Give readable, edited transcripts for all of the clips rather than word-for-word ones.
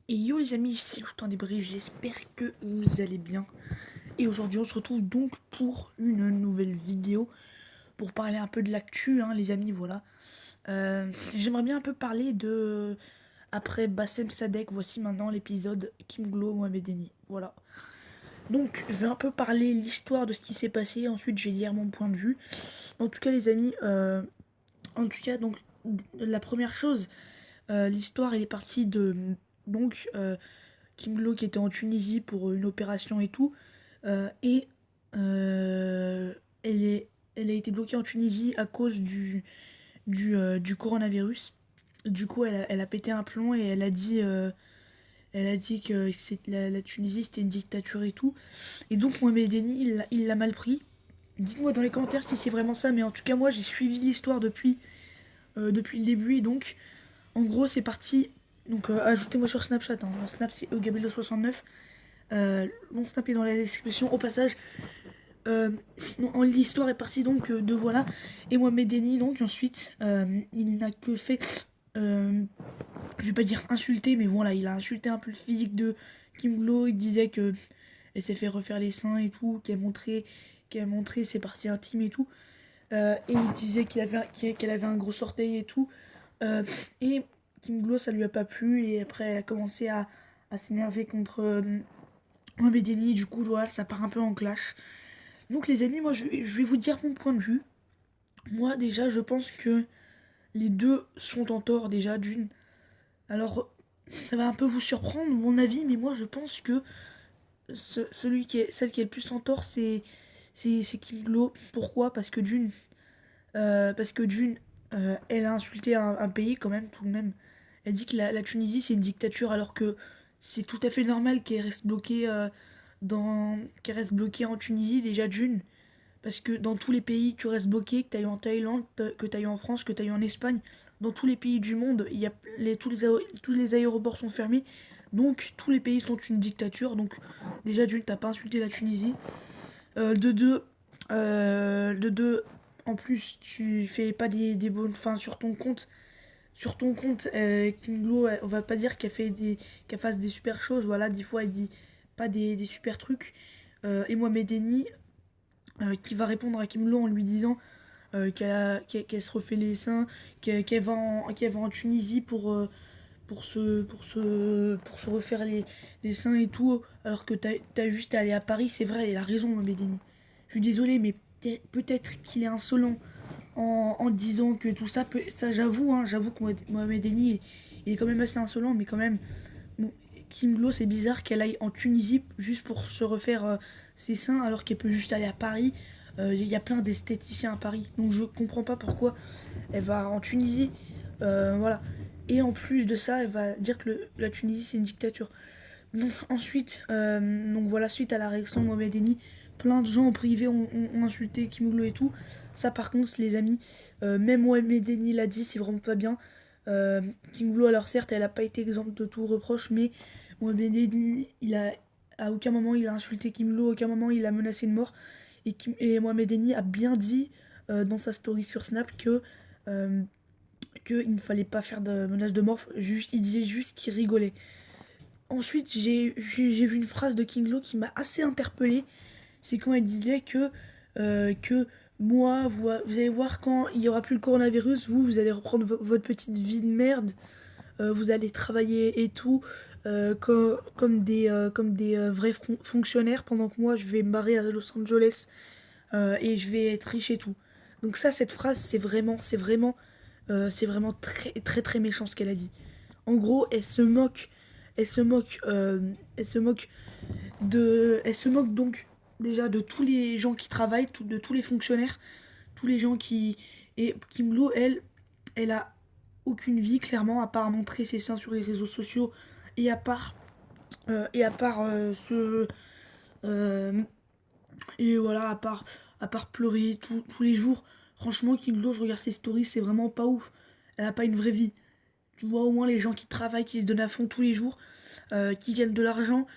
Et yo les amis, c'est le temps des briefs, j'espère que vous allez bien. Et aujourd'hui on se retrouve donc pour une nouvelle vidéo, pour parler un peu de l'actu, hein, les amis, voilà. J'aimerais bien un peu parler de... Après Bassem Sadek, voici maintenant l'épisode Kim Glo Mohamed Eni, voilà. Donc je vais un peu parler l'histoire de ce qui s'est passé, ensuite je vais dire mon point de vue. En tout cas les amis, en tout cas donc la première chose, l'histoire elle est partie de... Donc... Kim Lo qui était en Tunisie pour une opération et tout. Et elle, elle a été bloquée en Tunisie à cause du coronavirus. Du coup, elle a pété un plomb et elle a dit que la Tunisie c'était une dictature et tout. Et donc Mohamed Eni, il l'a mal pris. Dites-moi dans les commentaires si c'est vraiment ça, mais en tout cas moi j'ai suivi l'histoire depuis le début et donc en gros c'est parti. Donc ajoutez-moi sur Snapchat, hein. Mon Snap c'est eugabello69. Mon Snap est dans la description. Au passage, l'histoire est partie donc de voilà. Et Mohamed Eni, donc ensuite, il n'a que fait, je vais pas dire insulter, mais voilà, il a insulté un peu le physique de Kim Glo. Il disait que elle s'est fait refaire les seins et tout, qu'elle montrait ses parties intimes et tout. Et il disait qu'elle avait un gros orteil et tout. Et Kim Glo, ça lui a pas plu. Et après, elle a commencé à s'énerver contre Mohamed Eni. Du coup, voilà, ça part un peu en clash. Donc les amis, moi je vais vous dire mon point de vue. Moi déjà je pense que les deux sont en tort déjà d'une. Alors ça va un peu vous surprendre mon avis, mais moi je pense que celle qui est le plus en tort c'est Kim Glo. Pourquoi? Parce que d'une, elle a insulté un pays quand même tout de même. Elle dit que la Tunisie c'est une dictature alors que c'est tout à fait normal qu'elle reste bloquée qu'elle reste bloquée en Tunisie déjà d'une. Parce que dans tous les pays, tu restes bloqué, que tu ailles en Thaïlande, que tu ailles en France, que tu ailles en Espagne, dans tous les pays du monde, tous les aéroports sont fermés. Donc tous les pays sont une dictature. Donc déjà d'une, t'as pas insulté la Tunisie. De deux, de deux, en plus tu fais pas des bonnes, enfin sur ton compte. Sur ton compte, Kinglo, on va pas dire qu'elle fasse des super choses. Voilà, des fois elle dit pas des super trucs. Et moi, Medeni, qui va répondre à Kim Lo en lui disant qu'elle se refait les seins, qu'elle va en Tunisie pour se refaire les seins et tout, alors que t'as juste à aller à Paris. C'est vrai, elle a raison, Medeni. Je suis désolé, mais peut-être qu'il est insolent en disant que tout ça, ça j'avoue, hein, j'avoue que Mohamed Eni, il est quand même assez insolent, mais quand même, bon, Kim Glo, c'est bizarre qu'elle aille en Tunisie juste pour se refaire ses seins alors qu'elle peut juste aller à Paris. Il y a plein d'esthéticiens à Paris, donc je comprends pas pourquoi elle va en Tunisie. Voilà. Et en plus de ça, elle va dire que la Tunisie c'est une dictature. Donc ensuite, donc voilà, suite à la réaction de Mohamed Eni, plein de gens en privé ont insulté Kim Glo et tout. Ça par contre, les amis, même Mohamed Eni l'a dit, c'est vraiment pas bien. Kim Glo, alors certes, elle a pas été exempte de tout reproche, mais Mohamed Eni, à aucun moment il a insulté Kim Glo, à aucun moment il a menacé de mort. Et Mohamed Eni a bien dit dans sa story sur Snap euh, que il ne fallait pas faire de menace de mort, il disait juste qu'il rigolait. Ensuite, j'ai vu une phrase de King Lo qui m'a assez interpellé. C'est quand elle disait que moi, vous allez voir quand il y aura plus le coronavirus, vous allez reprendre votre petite vie de merde, vous allez travailler et tout, comme des vrais fonctionnaires, pendant que moi, je vais me barrer à Los Angeles et je vais être riche et tout. Donc ça, cette phrase, c'est vraiment très, très, très méchant ce qu'elle a dit. En gros, elle se moque, elle se moque donc déjà de tous les gens qui travaillent, de tous les fonctionnaires, tous les gens qui et Kim Lo, elle a aucune vie clairement à part montrer ses seins sur les réseaux sociaux et à part euh, et voilà à part pleurer tous les jours. Franchement, Kim Lo, je regarde ses stories, c'est vraiment pas ouf. Elle a pas une vraie vie. Tu vois au moins les gens qui travaillent, qui se donnent à fond tous les jours, qui gagnent de l'argent,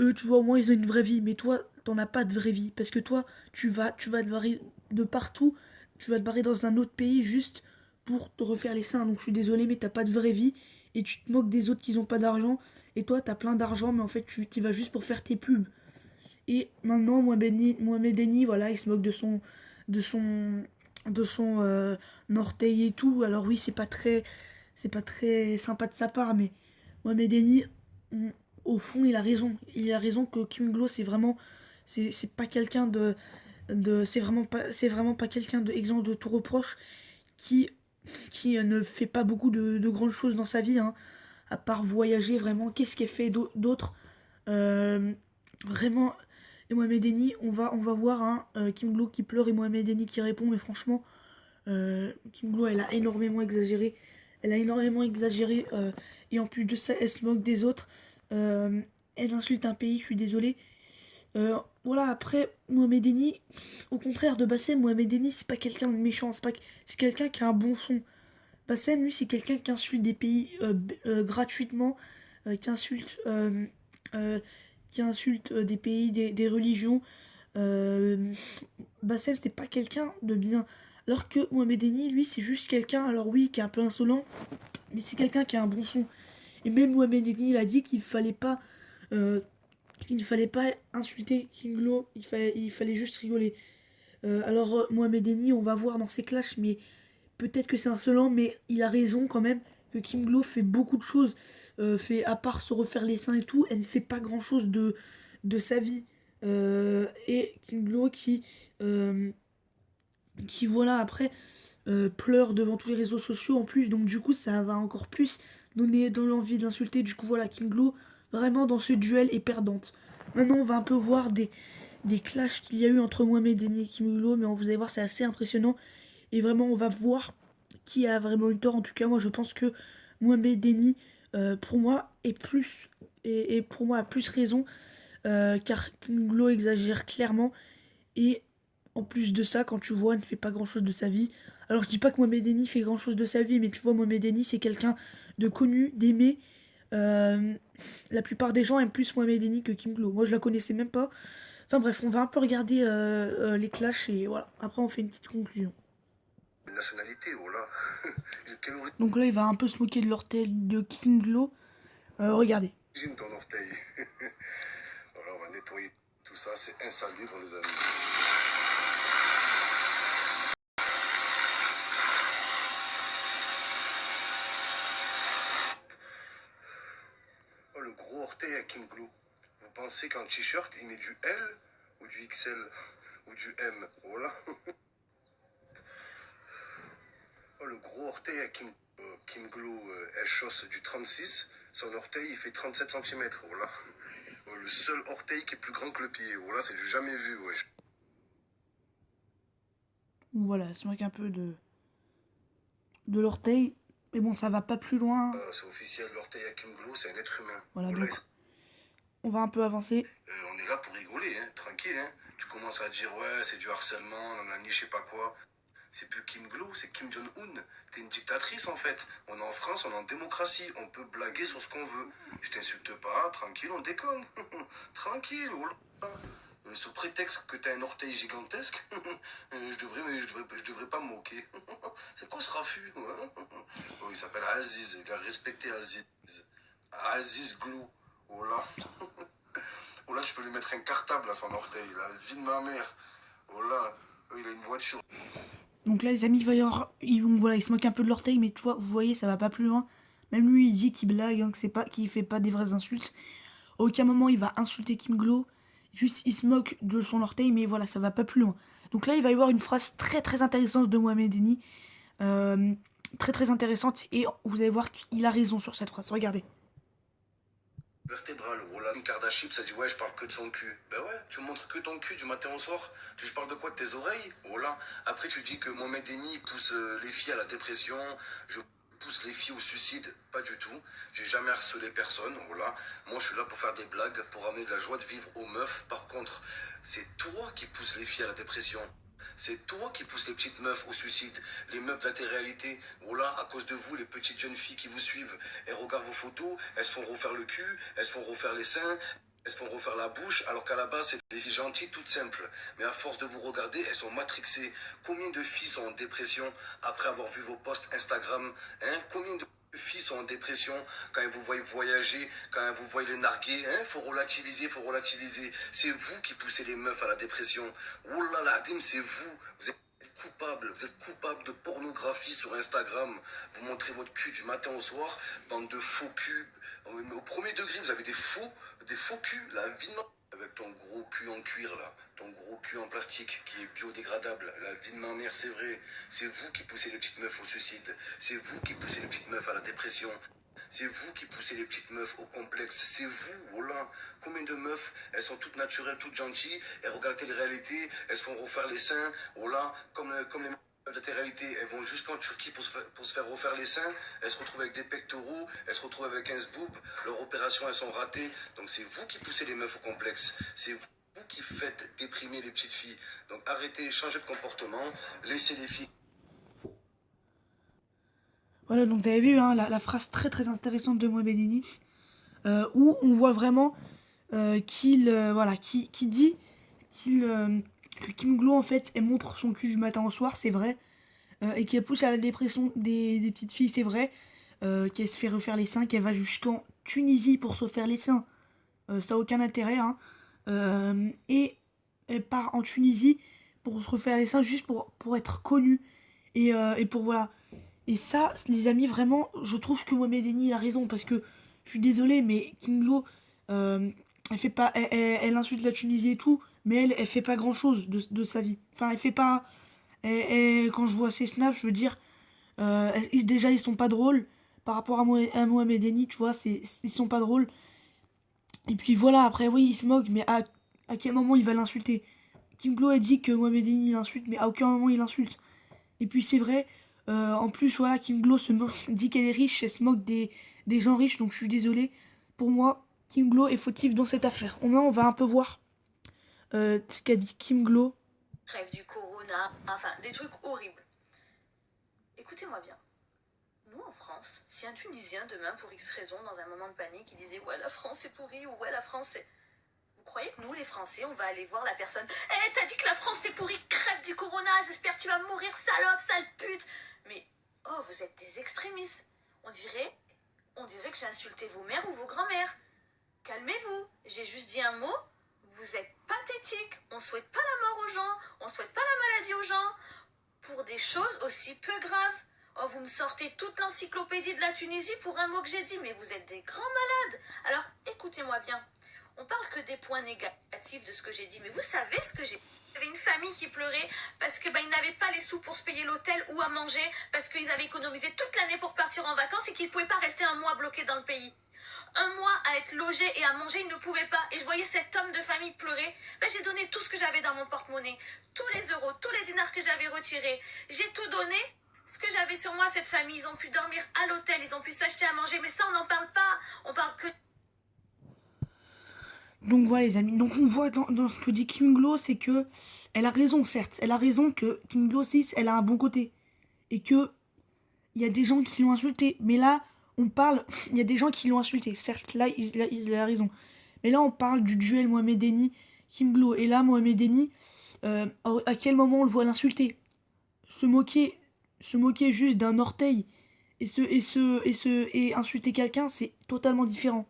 eux, tu vois, au moins ils ont une vraie vie. Mais toi, t'en as pas de vraie vie. Parce que toi, tu vas te barrer de partout, tu vas te barrer dans un autre pays juste pour te refaire les seins. Donc je suis désolé, mais t'as pas de vraie vie. et tu te moques des autres qui n'ont pas d'argent, et toi t'as plein d'argent, mais en fait tu y vas juste pour faire tes pubs. Et maintenant, Mohamed Eni, voilà, il se moque de son, de son orteil et tout. Alors oui, c'est pas très sympa de sa part, mais Mohamed Eni, au fond, il a raison. Il a raison que Kim Glo, c'est pas quelqu'un c'est vraiment pas quelqu'un de exempt de tout reproche qui, qui ne fait pas beaucoup de grandes choses dans sa vie, hein, à part voyager vraiment. Qu'est-ce qu'elle fait d'autre? Euh, Vraiment. Et Mohamed Eni, on va voir hein, Kim Glo qui pleure et Mohamed Eni qui répond, mais franchement, Kim Glo, elle a énormément exagéré. Elle a énormément exagéré, et en plus de ça, elle se moque des autres. Euh, Elle insulte un pays, je suis désolé. Voilà, après, Mohamed Eni, au contraire de Bassem, Mohamed Eni, c'est pas quelqu'un de méchant, c'est quelqu'un qui a un bon fond. Bassem, lui, c'est quelqu'un qui insulte des pays gratuitement, qui insulte, des pays, des religions. Euh, Bassem, c'est pas quelqu'un de bien. Alors que Mohamed Eni, lui, c'est juste quelqu'un, alors oui, qui est un peu insolent, mais c'est quelqu'un qui a un bon fond. Et même Mohamed Eni, il a dit euh, qu'il ne fallait pas insulter King Lo, il fallait juste rigoler. Alors, Mohamed Eni, on va voir dans ses clashs, mais peut-être que c'est insolent, mais il a raison quand même que Kim Glo fait beaucoup de choses. Fait, à part se refaire les seins et tout, elle ne fait pas grand chose de sa vie. Et Kim Glo qui voilà, après, pleure devant tous les réseaux sociaux en plus, donc du coup, ça va encore plus donner l'envie d'insulter. Du coup, voilà, Kim Glo, vraiment dans ce duel, est perdante. Maintenant, on va un peu voir des clashs qu'il y a eu entre Mohamed Eni et Kim Glo, mais vous allez voir, c'est assez impressionnant. Et vraiment, on va voir qui a vraiment eu tort. En tout cas, moi, je pense que Mohamed Deni, pour moi, et pour moi, a plus raison, car Nglo exagère clairement. Et en plus de ça, quand tu vois, elle ne fait pas grand-chose de sa vie. Alors, je dis pas que Mohamed Deni fait grand-chose de sa vie, mais tu vois, Mohamed Deni, c'est quelqu'un de connu, d'aimé. Euh, la plupart des gens aiment plus Mohamed Deni que Kim Glo. Moi, je la connaissais même pas. Enfin bref, on va un peu regarder les clashs et voilà. Après, on fait une petite conclusion. Nationalité, voilà. Quelle Donc là, il va un peu se moquer de l'orteil de King Lo. Regardez. origine ton orteil? Voilà, on va nettoyer tout ça, c'est insalubre, les amis. Oh, le gros orteil à Kim Glou. Vous pensez qu'en t-shirt, il met du L ou du XL ou du M? Voilà. Oh, le gros orteil à Kim Glou, elle chausse du 36. Son orteil, il fait 37 cm. Voilà. Oh, le seul orteil qui est plus grand que le pied. Voilà, c'est du jamais vu, wesh. Donc voilà, elle se moque un peu de l'orteil. Mais bon, ça va pas plus loin. C'est officiel, l'orteil à Kim Glou, c'est un être humain. Voilà, Voilà, donc on va un peu avancer. on est là pour rigoler, hein, tranquille. Hein. Tu commences à dire, ouais, c'est du harcèlement, nanani, je sais pas quoi. C'est plus Kim Glou, c'est Kim Jong-un. T'es une dictatrice en fait. On est en France, on est en démocratie. On peut blaguer sur ce qu'on veut. Je t'insulte pas, tranquille, on déconne. Tranquille, oh là. Sous prétexte que t'as un orteil gigantesque, je devrais pas me moquer. C'est quoi ce raffut hein. Oh, il s'appelle Aziz, il a respecté Aziz. Aziz Glou. Oh là. Oh là, je peux lui mettre un cartable à son orteil, la vie de ma mère. Oh là, oh, il a une voiture. Donc là, les amis, il va y avoir. Voilà, il se moque un peu de l'orteil, mais tu vois, vous voyez, ça va pas plus loin. Même lui, il dit qu'il blague, hein, que c'est pas, qu'il fait pas des vraies insultes. À aucun moment, il va insulter Kim Glo. Juste, il se moque de son orteil, mais voilà, ça va pas plus loin. Donc là, il va y avoir une phrase très très intéressante de Mohamed Eni. Euh, Très très intéressante. Et vous allez voir qu'il a raison sur cette phrase. Regardez. Vertébrale, voilà, une Kardashian, ça dit ouais, je parle que de son cul. Ben ouais, tu montres que ton cul du matin au soir. Je parle de quoi? De tes oreilles? Voilà. Après, tu dis que Mohamed Eni pousse les filles à la dépression. Je pousse les filles au suicide. Pas du tout. J'ai jamais harcelé personne. Voilà. Moi, je suis là pour faire des blagues, pour amener de la joie de vivre aux meufs. Par contre, c'est toi qui pousse les filles à la dépression. C'est toi qui pousse les petites meufs au suicide, les meufs de la télé-réalité. Voilà, à cause de vous, les petites jeunes filles qui vous suivent, elles regardent vos photos, elles se font refaire le cul, elles se font refaire les seins, elles se font refaire la bouche, alors qu'à la base, c'est des filles gentilles, toutes simples. Mais à force de vous regarder, elles sont matrixées. Combien de filles sont en dépression après avoir vu vos posts Instagram? Hein? Combien de Les filles sont en dépression quand elles vous voient voyager, quand elles vous voient les narguer. Hein, faut relativiser, faut relativiser. C'est vous qui poussez les meufs à la dépression. Oh là là, Dim, c'est vous. Vous êtes coupable de pornographie sur Instagram. Vous montrez votre cul du matin au soir, bande de faux culs. Au premier degré, vous avez des faux culs, la vie de avec ton gros cul en cuir là, ton gros cul en plastique qui est biodégradable, la vie de ma mère, c'est vrai. C'est vous qui poussez les petites meufs au suicide. C'est vous qui poussez les petites meufs à la dépression. C'est vous qui poussez les petites meufs au complexe. C'est vous, voilà. Combien de meufs, elles sont toutes naturelles, toutes gentilles, elles regardent les réalités, elles se font refaire les seins, voilà, comme les meufs de la télé-réalité, elles vont jusqu'en Turquie pour se faire refaire les seins, elles se retrouvent avec des pectoraux, elles se retrouvent avec un zboob, leurs opérations elles sont ratées. Donc c'est vous qui poussez les meufs au complexe. C'est vous qui faites déprimer les petites filles. Donc arrêtez, changez de comportement, laissez les filles. Voilà, donc vous avez vu hein, la phrase très très intéressante de Mohamed Eni, où on voit vraiment qui dit que Kim Glo en fait elle montre son cul du matin au soir, c'est vrai, et qu'elle pousse à la dépression des petites filles, c'est vrai, qu'elle se fait refaire les seins, qu'elle va jusqu'en Tunisie pour se refaire les seins, ça n'a aucun intérêt, hein, et elle part en Tunisie pour se refaire les seins juste pour être connue, et pour voilà. Et ça, les amis, vraiment, je trouve que Mohamed Eni a raison, parce que je suis désolé, mais Kim Glo, elle fait pas, insulte la Tunisie et tout, mais elle fait pas grand chose de sa vie. Enfin, elle fait pas, quand je vois ses snaps, je veux dire, déjà ils sont pas drôles par rapport à Mohamed Eni, tu vois, ils sont pas drôles. Et puis voilà, après oui, il se moque, mais à quel moment il va l'insulter? Kim Glo a dit que Mohamed Eni l'insulte, mais à aucun moment il l'insulte. Et puis c'est vrai, en plus, voilà, Kim Glo dit qu'elle est riche, elle se moque des gens riches, donc je suis désolé. Pour moi, Kim Glo est fautif dans cette affaire. Au moins, on va un peu voir ce qu'a dit Kim Glo. Grève du corona, enfin, des trucs horribles. Écoutez-moi bien. Nous, en France, si un Tunisien, demain, pour X raison, dans un moment de panique, il disait « Ouais, la France est pourrie » ou « Ouais, la France est... » Vous croyez que nous, les Français, on va aller voir la personne « Eh, t'as dit que la France est pourrie, crève du corona, j'espère que tu vas mourir, salope, sale pute !» Mais, oh, vous êtes des extrémistes. On dirait que j'ai insulté vos mères ou vos grands-mères. Calmez-vous, j'ai juste dit un mot. Vous êtes pathétique. On souhaite pas la mort aux gens, on souhaite pas la maladie aux gens. Pour des choses aussi peu graves. Oh, vous me sortez toute l'encyclopédie de la Tunisie pour un mot que j'ai dit, mais vous êtes des grands malades. Alors, écoutez-moi bien. On parle que des points négatifs de ce que j'ai dit, mais vous savez ce que j'ai dit. Il y avait une famille qui pleurait parce que ils n'avaient pas les sous pour se payer l'hôtel ou à manger, parce qu'ils avaient économisé toute l'année pour partir en vacances et qu'ils ne pouvaient pas rester un mois bloqués dans le pays. Un mois à être logé et à manger, ils ne pouvaient pas. Et je voyais cet homme de famille pleurer. J'ai donné tout ce que j'avais dans mon porte-monnaie. Tous les euros, tous les dinars que j'avais retirés. J'ai tout donné. Ce que j'avais sur moi, cette famille, ils ont pu dormir à l'hôtel, ils ont pu s'acheter à manger. Mais ça, on n'en parle pas. On parle que... Donc voilà les amis, donc on voit dans ce que dit Kim Glo, c'est que elle a raison, certes. Elle a raison que Kim Glo 6, elle a un bon côté. Et que il y a des gens qui l'ont insulté. Mais là, on parle, il y a des gens qui l'ont insulté. Certes, là, il a raison. Mais là, on parle du duel Mohamed Eni, Kim Glo. Et là, Mohamed Eni, à quel moment on le voit l'insulter? Se moquer juste d'un orteil et insulter quelqu'un, c'est totalement différent.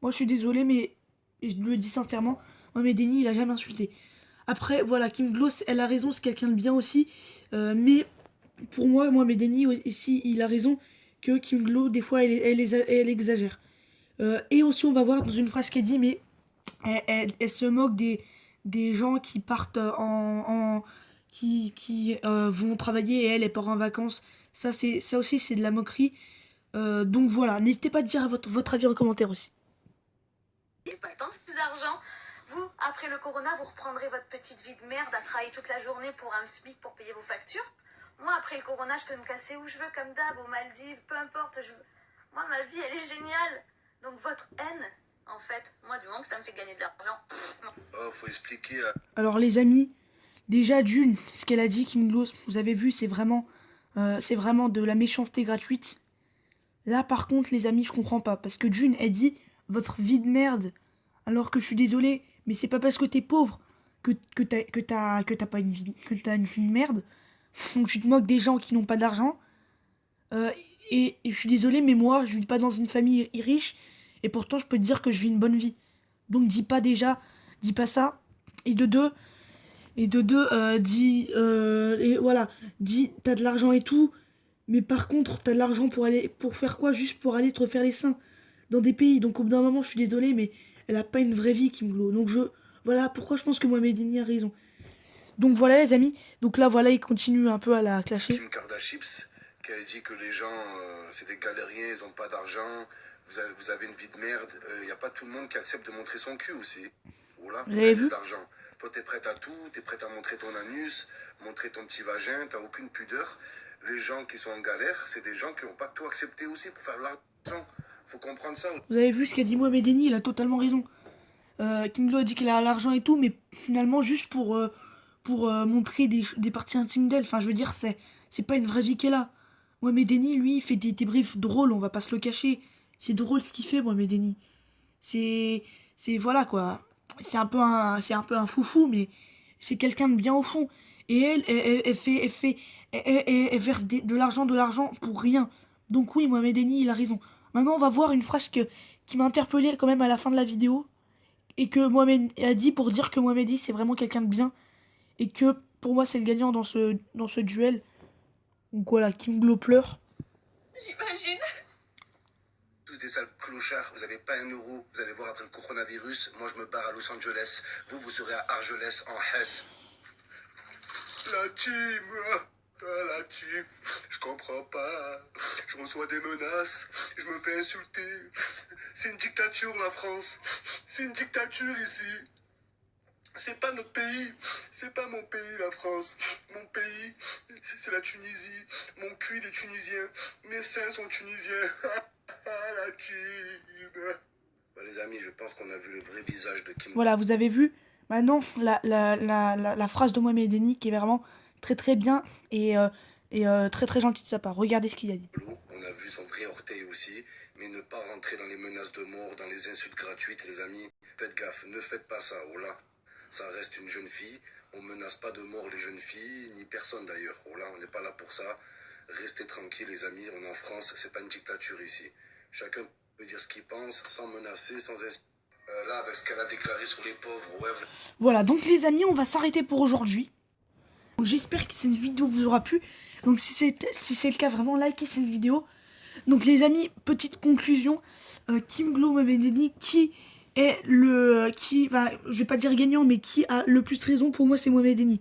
Moi, je suis désolé, mais je le dis sincèrement, Mohamed Eni, il a jamais insulté. Après, voilà, Kim Glo, elle a raison, c'est quelqu'un de bien aussi. Mais pour moi, Mohamed Eni aussi, il a raison que Kim Glo, des fois, elle exagère. Et aussi, on va voir dans une phrase qu'elle dit, mais elle se moque des gens qui partent qui vont travailler et elle part en vacances. Ça aussi, c'est de la moquerie. Donc voilà, n'hésitez pas à dire votre avis en commentaire aussi. J'ai pas le temps de d'argent. Vous, après le corona, vous reprendrez votre petite vie de merde à travailler toute la journée pour un SMIC pour payer vos factures. Moi, après le corona, je peux me casser où je veux, comme d'hab, aux Maldives, peu importe. Moi, ma vie, elle est géniale. Donc votre haine, en fait, moi, du moment que ça me fait gagner de l'argent... Oh, faut expliquer Alors les amis, déjà d'une, ce qu'elle a dit, Kim Glo, vous avez vu, c'est vraiment de la méchanceté gratuite. Là, par contre, les amis, je comprends pas. Parce que d'une, elle dit votre vie de merde. Alors que je suis désolé, mais c'est pas parce que t'es pauvre que t'as une vie de merde. Donc tu te moques des gens qui n'ont pas d'argent. et je suis désolé, mais moi, je vis pas dans une famille riche. Et pourtant, je peux te dire que je vis une bonne vie. Donc, dis pas ça. Et de deux, et voilà, dis, t'as de l'argent et tout. Mais par contre, t'as de l'argent pour faire quoi? Juste pour aller te refaire les seins dans des pays. Donc, au bout d'un moment, je suis désolé, mais elle a pas une vraie vie, Kim Glo. Donc, voilà pourquoi je pense que Mohamed Eni a raison. Donc, voilà, les amis. Donc là, voilà, il continue un peu à la clasher. Kim Kardashian qui a dit que les gens, c'est des galériens, ils ont pas d'argent, vous avez une vie de merde. Il n'y a pas tout le monde qui accepte de montrer son cul aussi. Voilà, Vous avez vu? d'argent. Toi, t'es prête à tout, t'es prête à montrer ton anus, montrer ton petit vagin, t'as aucune pudeur. Les gens qui sont en galère, c'est des gens qui n'ont pas tout accepté aussi pour faire de l'argent. Faut comprendre ça. Vous avez vu ce qu'a dit Mohamed Eni, il a totalement raison. Kim Glo a dit qu'il a l'argent et tout, mais finalement juste pour montrer des parties intimes d'elle. Enfin, je veux dire, c'est pas une vraie vie qu'elle a. Mohamed Eni, lui, il fait des briefs drôles, on va pas se le cacher. C'est drôle ce qu'il fait, Mohamed Eni. Voilà quoi. C'est un peu un foufou, mais c'est quelqu'un de bien au fond. Et elle verse de l'argent pour rien. Donc oui, Mohamed Eni, il a raison. Maintenant, on va voir une phrase qui m'a interpellé quand même à la fin de la vidéo. Et que Mohamed a dit pour dire que Mohamed Eni, c'est vraiment quelqu'un de bien. Et que pour moi, c'est le gagnant dans ce duel. Donc voilà, Kim Glo pleure. J'imagine. Tous des sales clochards, vous avez pas un euro, vous allez voir après le coronavirus. Moi, je me barre à Los Angeles. Vous serez à Argelès, en Hesse. La team, la team, je comprends pas. Je reçois des menaces, je me fais insulter. C'est une dictature, la France. C'est une dictature ici. C'est pas notre pays, c'est pas mon pays, la France. Mon pays, c'est la Tunisie. Mon cul, il est tunisien. Mes seins sont tunisiens. La team. Bah, les amis, je pense qu'on a vu le vrai visage de Kim. Voilà, vous avez vu maintenant la phrase de Mohamed Eni qui est vraiment très très bien et très très gentille de sa part. Regardez ce qu'il a dit. On a vu son vrai orteil aussi, mais ne pas rentrer dans les menaces de mort, dans les insultes gratuites, les amis. Faites gaffe, ne faites pas ça, oh là. Ça reste une jeune fille, on menace pas de mort les jeunes filles, ni personne d'ailleurs. Oh là, on n'est pas là pour ça. Restez tranquilles les amis, on est en France, c'est pas une dictature ici. Chacun peut dire ce qu'il pense, sans menacer, sans insulter. Là, avec ce qu'elle a déclaré sur les pauvres, ouais. Voilà, donc les amis, on va s'arrêter pour aujourd'hui. J'espère que cette vidéo vous aura plu. Donc si c'est le cas, vraiment likez cette vidéo. Donc les amis, petite conclusion. Kim Glo Mohamed Eni, qui est je vais pas dire gagnant, mais qui a le plus raison pour moi, c'est Mohamed Eni.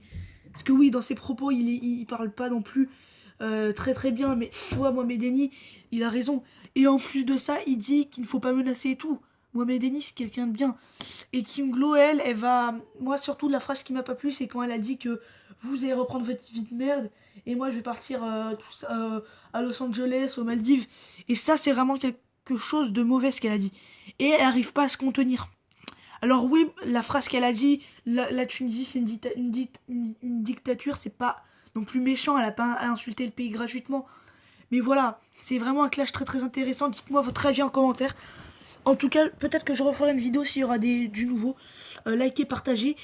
Parce que oui, dans ses propos, il parle pas non plus très très bien, mais tu vois, Mohamed Eni, il a raison. Et en plus de ça, il dit qu'il ne faut pas menacer et tout. Mohamed Eni, c'est quelqu'un de bien. Et Kim Glo, elle va... Moi, surtout, la phrase qui m'a pas plu, c'est quand elle a dit que vous allez reprendre votre vie de merde, et moi, je vais partir à Los Angeles, aux Maldives. Et ça, c'est vraiment quelque chose de mauvais, ce qu'elle a dit. Et elle n'arrive pas à se contenir. Alors oui, la phrase qu'elle a dit, la Tunisie, c'est une dictature, c'est pas non plus méchant, elle a pas insulté le pays gratuitement. Mais voilà, c'est vraiment un clash très très intéressant. Dites-moi votre avis en commentaire. En tout cas, peut-être que je referai une vidéo s'il y aura du nouveau. Likez, partagez.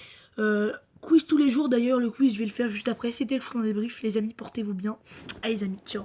Quiz tous les jours d'ailleurs, le quiz je vais le faire juste après. C'était le Fran Débrief, les amis, portez-vous bien. Allez les amis, ciao.